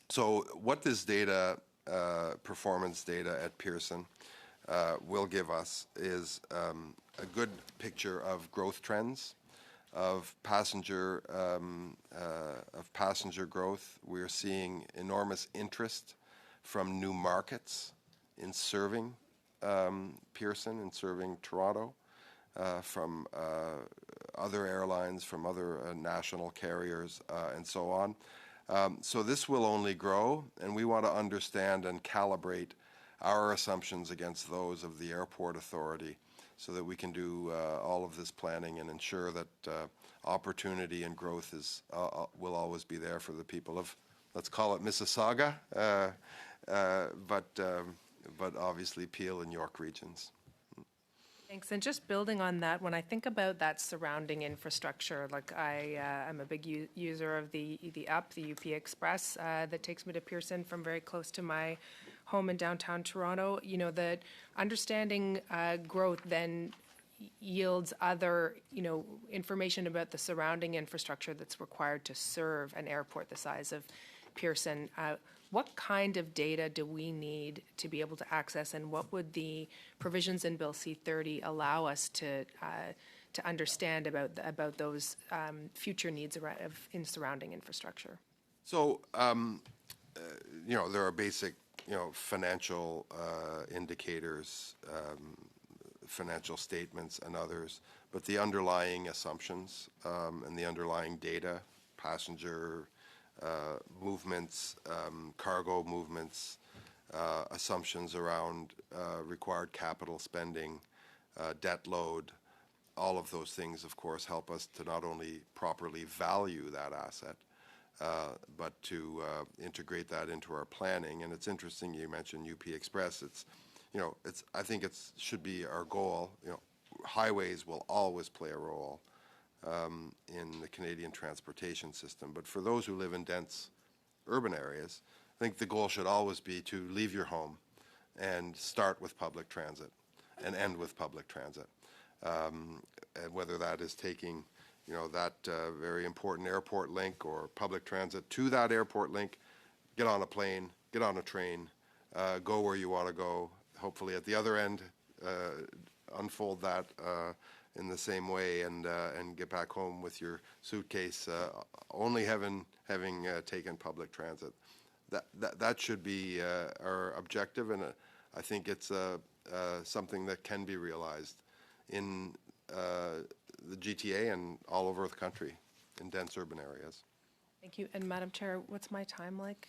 B: So what this data, performance data at Pearson, will give us is a good picture of growth trends, of passenger growth. We're seeing enormous interest from new markets in serving Pearson and serving Toronto, from other airlines, from other national carriers, and so on. So this will only grow, and we want to understand and calibrate our assumptions against those of the airport authority so that we can do all of this planning and ensure that opportunity and growth will always be there for the people of, let's call it Mississauga, but obviously Peel and York regions.
J: Thanks. And just building on that, when I think about that surrounding infrastructure, like I'm a big user of the UP Express that takes me to Pearson from very close to my home in downtown Toronto. You know, that understanding growth then yields other, information about the surrounding infrastructure that's required to serve an airport the size of Pearson. What kind of data do we need to be able to access, and what would the provisions in Bill C-30 allow us to understand about those future needs in surrounding infrastructure?
B: So, there are basic, financial indicators, financial statements and others, but the underlying assumptions and the underlying data, passenger movements, cargo movements, assumptions around required capital spending, debt load, all of those things, of course, help us to not only properly value that asset, but to integrate that into our planning. And it's interesting you mentioned UP Express. I think it should be our goal. Highways will always play a role in the Canadian transportation system. But for those who live in dense urban areas, I think the goal should always be to leave your home and start with public transit and end with public transit. And whether that is taking, that very important airport link or public transit to that airport link, get on a plane, get on a train, go where you want to go. Hopefully at the other end, unfold that in the same way and get back home with your suitcase, only having taken public transit. That should be our objective, and I think it's something that can be realized in the GTA and all over the country in dense urban areas.
J: Thank you. And Madam Chair, what's my time like?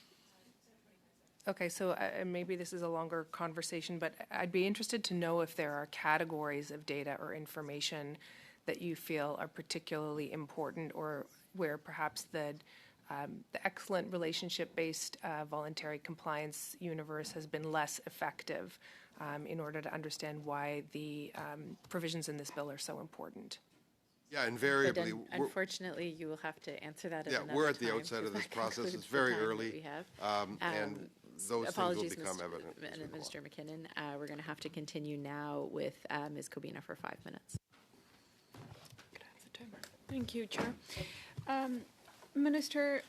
J: Okay, so maybe this is a longer conversation, but I'd be interested to know if there are categories of data or information that you feel are particularly important, or where perhaps the excellent relationship-based voluntary compliance universe has been less effective in order to understand why the provisions in this bill are so important.
B: Yeah, invariably.
A: Unfortunately, you will have to answer that at another time.
B: We're at the outset of this process. It's very early, and those
A: apologies,
B: things will become evident.
A: Minister McKinnon. We're going to have to continue now with Ms. Kobina for 5 minutes.
K: Thank you, Chair. Minister,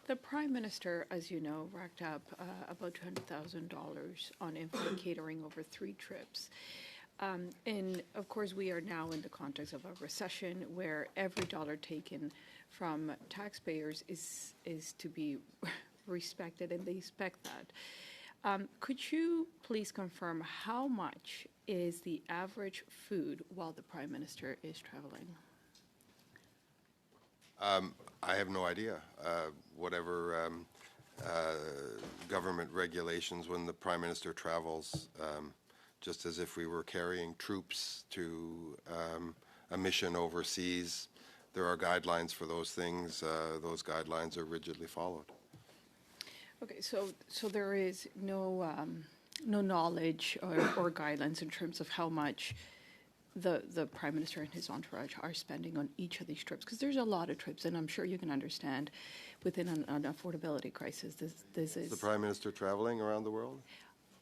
K: the Prime Minister, as you know, racked up about $200,000 on in-flight catering over 3 trips. And of course, we are now in the context of a recession where every dollar taken from taxpayers is to be respected, and they expect that. Could you please confirm how much is the average food while the Prime Minister is traveling?
B: I have no idea. Whatever government regulations when the Prime Minister travels, just as if we were carrying troops to a mission overseas, there are guidelines for those things. Those guidelines are rigidly followed.
K: Okay, so there is no knowledge or guidelines in terms of how much the Prime Minister and his entourage are spending on each of these trips, because there's a lot of trips, and I'm sure you can understand within an affordability crisis, this is...
B: Is the Prime Minister traveling around the world?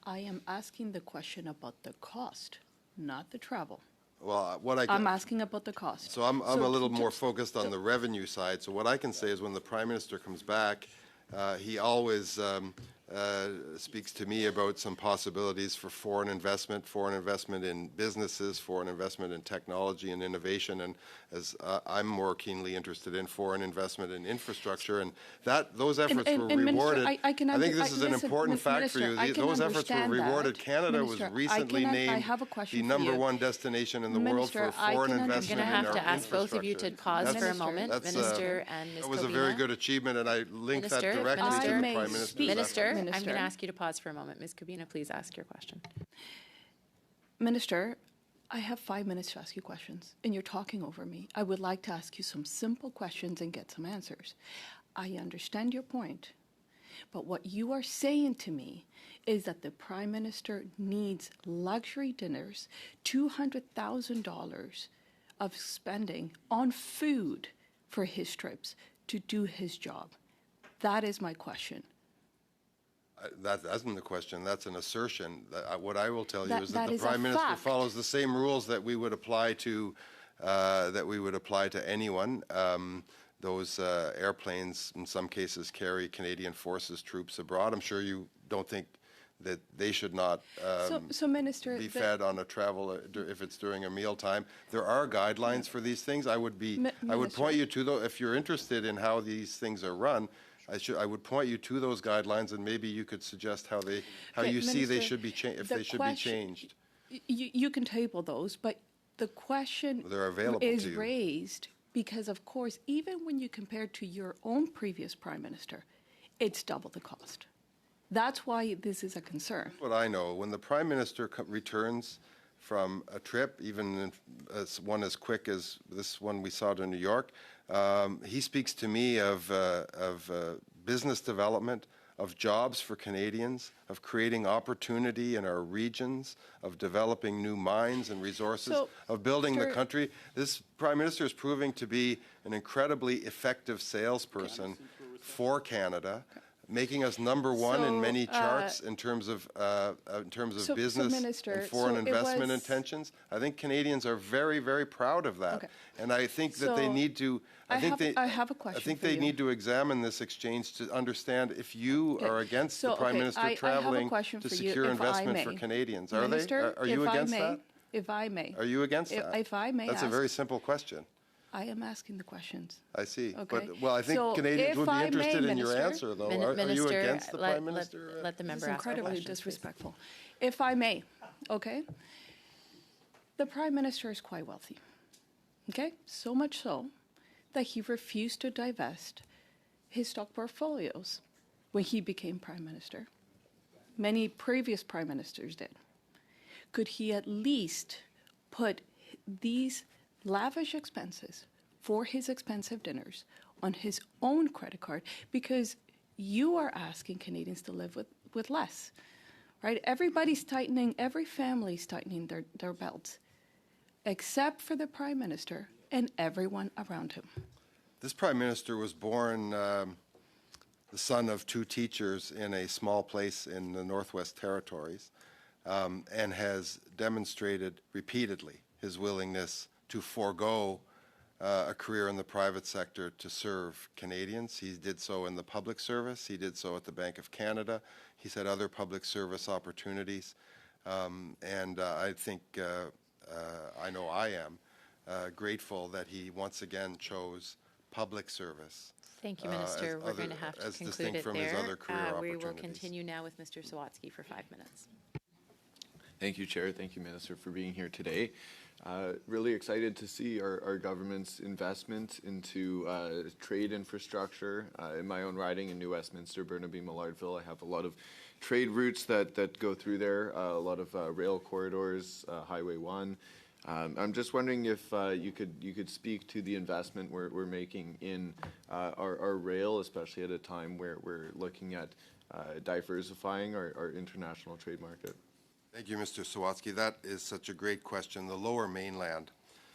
K: I am asking the question about the cost, not the travel.
B: Well,
K: I'm asking about the cost.
B: So I'm a little more focused on the revenue side. So what I can say is when the Prime Minister comes back, he always speaks to me about some possibilities for foreign investment in businesses, foreign investment in technology and innovation, and as I'm more keenly interested in foreign investment in infrastructure, and those efforts were rewarded.
K: Minister, I
B: think this is an important fact for you. Those efforts were rewarded. Canada was recently named the #1 destination in the world for foreign investment in our infrastructure.
A: I'm going to have to ask both of you to pause for a moment, Minister and Ms.
B: That was a very good achievement, and I link that directly to the Prime Minister's
A: Minister, I'm going to ask you to pause for a moment. Ms. Kobina, please ask your question.
K: Minister, I have 5 minutes to ask you questions, and you're talking over me. I would like to ask you some simple questions and get some answers. I understand your point, but what you are saying to me is that the Prime Minister needs luxury dinners, $200,000 of spending on food for his trips to do his job. That is my question.
B: That isn't the question. That's an assertion. What I will tell you is that
K: That
B: the
K: is a
B: Prime Minister
K: fact.
B: follows the same rules that we would apply to anyone. Those airplanes, in some cases, carry Canadian Forces troops abroad. I'm sure you don't think that they should not
K: So Minister,
B: be fed on a travel if it's during a mealtime. There are guidelines for these things. I would point you to those if you're interested in how these things are run. I would point you to those guidelines, and maybe you could suggest how you see they
K: Minister,
B: should be if they should be changed.
K: You can table those, but the question
B: They're available
K: is
B: to you.
K: raised because, of course, even when you compare to your own previous Prime Minister, it's double the cost. That's why this is a concern.
B: What I know, when the Prime Minister returns from a trip, even one as quick as this one we saw to New York, he speaks to me of business development, of jobs for Canadians, of creating opportunity in our regions, of developing new mines and resources, of building the country. This Prime Minister is proving to be an incredibly effective salesperson for Canada, making us number one in many charts in terms of business
K: Minister,
B: and foreign
K: so it
B: investment
K: was-
B: intentions. I think Canadians are very, very proud of that,
K: Okay.
B: and I think that they
K: So
B: need to.
K: I have a question
B: I think
K: for
B: they
K: you.
B: need to examine this exchange to understand if you
K: Okay.
B: are against
K: So,
B: the Prime
K: okay,
B: Minister
K: I have a
B: traveling
K: question
B: to
K: for you,
B: secure
K: if I
B: investment for
K: may.
B: Canadians. Are
K: Minister,
B: they? Are you
K: if I
B: against
K: may,
B: that?
K: If I may.
B: Are you against
K: If-
B: that?
K: if I may
B: That's a
K: ask-
B: very simple question.
K: I am asking the questions.
B: I see.
K: Okay.
B: But I think
K: So
B: Canadians
K: if
B: would be
K: I may,
B: interested in your
K: Minister-
B: answer, though. Are you
A: Minister,
B: against the Prime Minister?
A: let the
K: This
A: member
K: is
A: ask a
K: incredibly
A: question, please.
K: disrespectful. If I may, okay? The Prime Minister is quite wealthy, okay? So much so that he refused to divest his stock portfolios when he became Prime Minister. Many previous Prime Ministers did. Could he at least put these lavish expenses for his expensive dinners on his own credit card? Because you are asking Canadians to live with less, right? Everybody's tightening, every family's tightening their belts, except for the Prime Minister and everyone around him.
B: This Prime Minister was born the son of two teachers in a small place in the Northwest Territories, and has demonstrated repeatedly his willingness to forego a career in the private sector to serve Canadians. He did so in the public service. He did so at the Bank of Canada. He's had other public service opportunities. And I think, I know I am, grateful that he once again chose public service.
A: Thank you, Minister.
B: as
A: We're
B: other-
A: going to have to
B: as
A: conclude
B: distinct
A: it
B: from his
A: there.
B: other career
A: We will
B: opportunities.
A: continue now with Mr. Sawatsky for 5 minutes.
L: Thank you, Chair. Thank you, Minister, for being here today. Really excited to see our government's investment into trade infrastructure. In my own riding in New Westminster, Burnaby, Millardville, I have a lot of trade routes that go through there, a lot of rail corridors, Highway 1. I'm just wondering if you could speak to the investment we're making in our rail, especially at a time where we're looking at diversifying our international trade market.
B: Thank you, Mr. Sawatsky. That is such a great question. The Lower Mainland.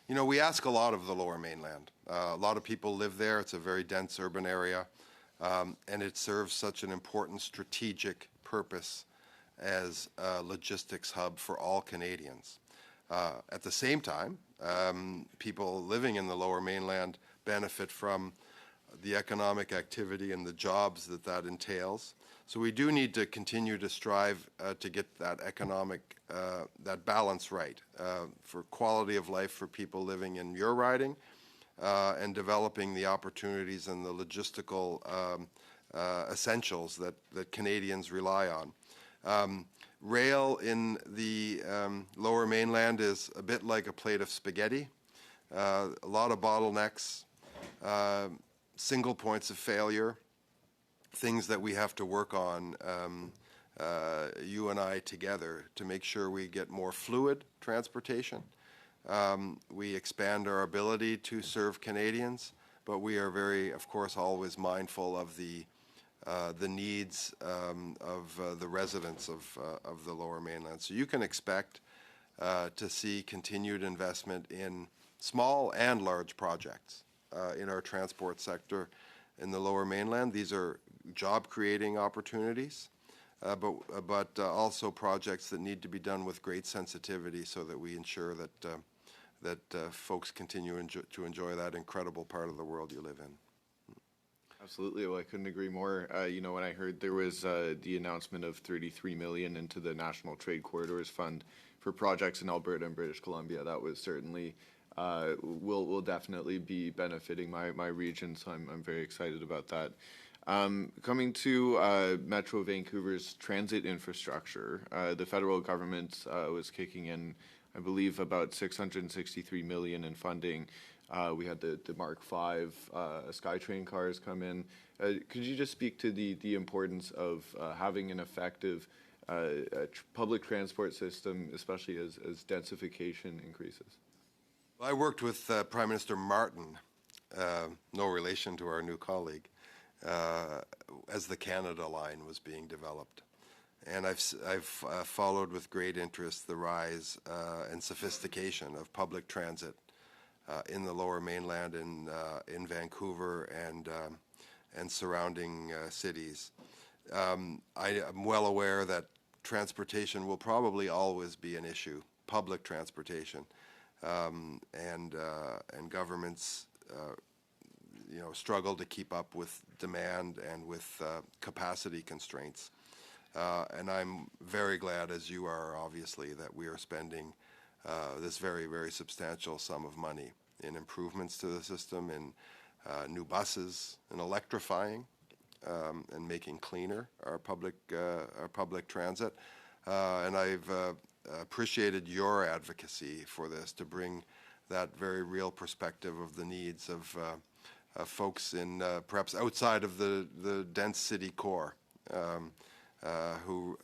B: You know, we ask a lot of the Lower Mainland. A lot of people live there. It's a very dense urban area, and it serves such an important strategic purpose as a logistics hub for all Canadians. At the same time, people living in the Lower Mainland benefit from the economic activity and the jobs that entails. So we do need to continue to strive to get that economic, that balance right for quality of life for people living in your riding and developing the opportunities and the logistical essentials that Canadians rely on. Rail in the Lower Mainland is a bit like a plate of spaghetti. A lot of bottlenecks, single points of failure, things that we have to work on, you and I together, to make sure we get more fluid transportation. We expand our ability to serve Canadians, but we are very, of course, always mindful of the needs of the residents of the Lower Mainland. So you can expect to see continued investment in small and large projects in our transport sector in the Lower Mainland. These are job-creating opportunities. but also projects that need to be done with great sensitivity so that we ensure that folks continue to enjoy that incredible part of the world you live in.
L: Absolutely. Well, I couldn't agree more. When I heard there was the announcement of $33 million into the National Trade Corridors Fund for projects in Alberta and British Columbia, that was certainly will definitely be benefiting my region. So I'm very excited about that. Coming to Metro Vancouver's transit infrastructure, the federal government was kicking in, I believe, about $663 million in funding. We had the Mark V SkyTrain cars come in. Could you just speak to the importance of having an effective public transport system, especially as densification increases?
B: Well, I worked with Prime Minister Martin, no relation to our new colleague, as the Canada Line was being developed. And I've followed with great interest the rise and sophistication of public transit in the Lower Mainland, in Vancouver and surrounding cities. I am well aware that transportation will probably always be an issue, public transportation, and governments struggle to keep up with demand and with capacity constraints. And I'm very glad, as you are obviously, that we are spending this very, very substantial sum of money in improvements to the system, in new buses, in electrifying and making cleaner our public transit. And I've appreciated your advocacy for this, to bring that very real perspective of the needs of folks in perhaps outside of the dense city core, who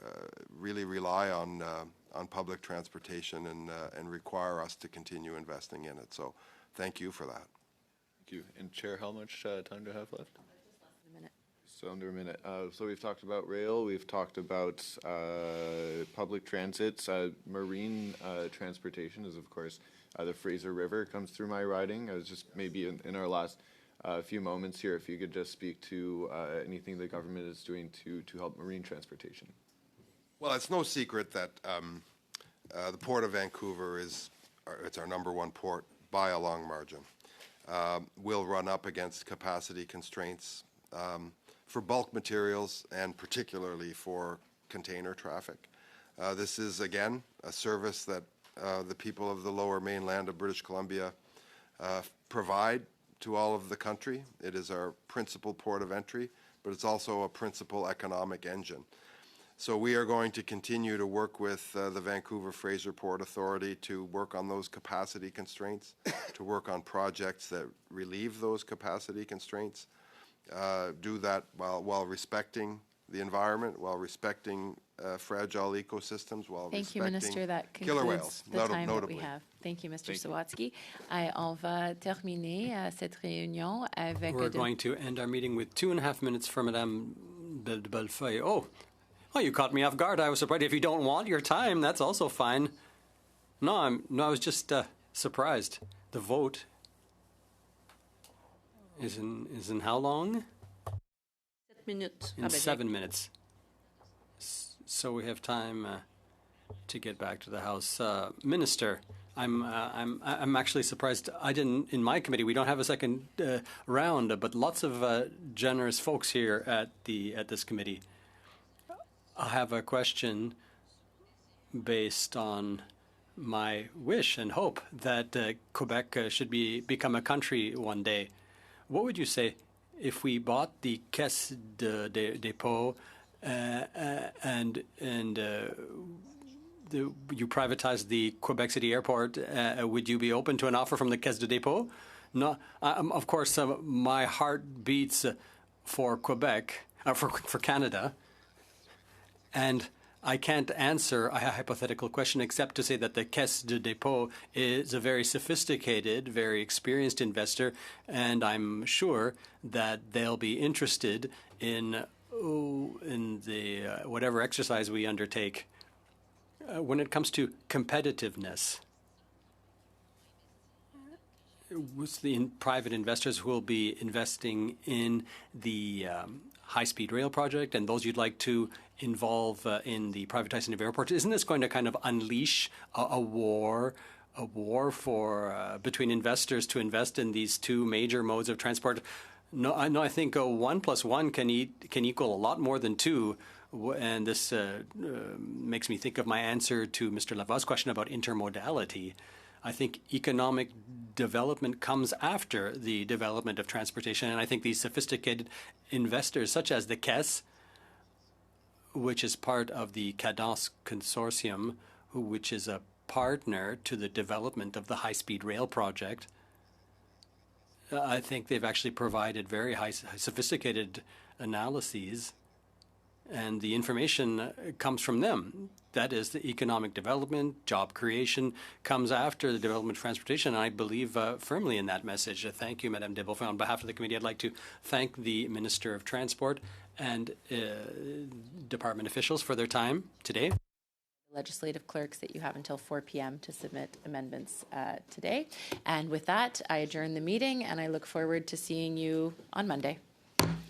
B: really rely on public transportation and require us to continue investing in it. So thank you for that.
L: Thank you. And Chair, how much time do I have left?
A: Just less than a minute.
L: So under a minute. So we've talked about rail, we've talked about public transit, marine transportation is, of course, the Fraser River comes through my riding. I was just maybe in our last few moments here, if you could just speak to anything the government is doing to help marine transportation.
B: Well, it's no secret that the Port of Vancouver it's our #1 port by a long margin. Will run up against capacity constraints for bulk materials and particularly for container traffic. This is, again, a service that the people of the Lower Mainland of British Columbia provide to all of the country. It is our principal port of entry, but it's also a principal economic engine. So we are going to continue to work with the Vancouver Fraser Port Authority to work on those capacity constraints, to work on projects that relieve those capacity constraints, do that while respecting the environment, while respecting fragile ecosystems, while
A: Thank you,
B: respecting
A: Minister. That
B: killer
A: concludes
B: whales,
A: the time that
B: notably.
A: we have. Thank you, Mr.
L: Thank you.
A: Sawatsky. On va terminer cette réunion avec...
C: We're going to end our meeting with 2.5 minutes for Madame Bellefeuille. Oh, you caught me off guard. I was surprised. If you don't want your time, that's also fine. No, I was just surprised. The vote is in how long?
K: 7 minutes.
C: In 7 minutes. So we have time to get back to the House. Minister, I'm actually surprised. I didn't, in my committee, we don't have a second round, but lots of generous folks here at this committee. I have a question based on my wish and hope that Quebec should become a country one day. What would you say if we bought the Caisse de dépôt and you privatized the Quebec City Airport? Would you be open to an offer from the Caisse de dépôt? No, of course, my heart beats for Quebec, for Canada. And I can't answer a hypothetical question except to say that the Caisse de dépôt is a very sophisticated, very experienced investor, and I'm sure that they'll be interested in the whatever exercise we undertake. When it comes to competitiveness, with the private investors who will be investing in the high-speed rail project and those you'd like to involve in the privatization of airports, isn't this going to kind of unleash a war for between investors to invest in these two major modes of transport? No, I think 1 + 1 can equal a lot more than 2. And this makes me think of my answer to Mr. Lavoie's question about intermodality. I think economic development comes after the development of transportation, and I think these sophisticated investors, such as the Caisse, which is part of the Cadence Consortium, which is a partner to the development of the high-speed rail project, I think they've actually provided very sophisticated analyses, and the information comes from them. That is, the economic development, job creation comes after the development of transportation. And I believe firmly in that message. Thank you, Madame Desbonfins. On behalf of the committee, I'd like to thank the Minister of Transport and department officials for their time today.
A: Legislative clerks that you have until 4 p.m. to submit amendments today. And with that, I adjourn the meeting, and I look forward to seeing you on Monday.